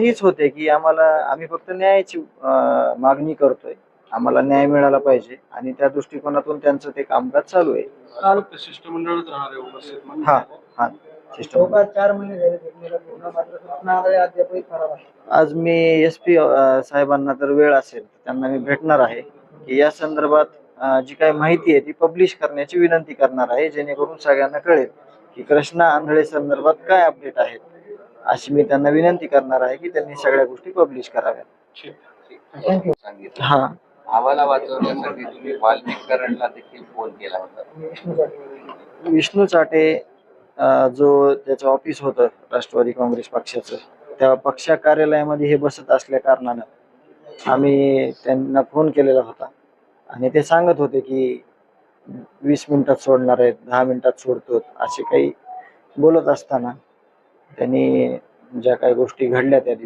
हीच होते की आम्ही फक्त न्यायाची मागणी करतोय. आम्हाला न्याय मिळाला पाहिजे आणि त्या दृष्टिकोनातून त्यांचं ते कामकाज चालू आहे. फक्त शिष्टमंडळच राहणार आहे उपस्थित म्हणून. हा हा जवळपास 4 महिने झाले घटनेला पूर्ण, मात्र सूचना आधारे अद्यापही फरार आहे. आज मी SP साहेबांना जर वेळ असेल तर त्यांना मी भेटणार आहे की या संदर्भात जी काही माहिती आहे ती पब्लिश करण्याची विनंती करणार आहे, जेणेकरून सगळ्यांना कळेल की कृष्णा आंधळे संदर्भात काय अपडेट आहेत. अशी मी त्यांना विनंती करणार आहे की त्यांनी सगळ्या गोष्टी पब्लिश कराव्यात. थँक्यू. सांगितलं. हा आम्हाला वाचवण्यासाठी तुम्ही वाल्मिक करंडला देखील फोन केला होता. विष्णू चाटे जो त्याचं ऑफिस होतं राष्ट्रवादी काँग्रेस पक्षाचं, त्या पक्ष कार्यालयामध्ये हे बसत असल्या कारणानं आम्ही त्यांना फोन केलेला होता आणि ते सांगत होते की 20 मिनिटात सोडणार आहेत, 10 मिनिटात सोडतो, असे काही बोलत असताना त्यांनी ज्या काही गोष्टी घडल्या त्या दिवशी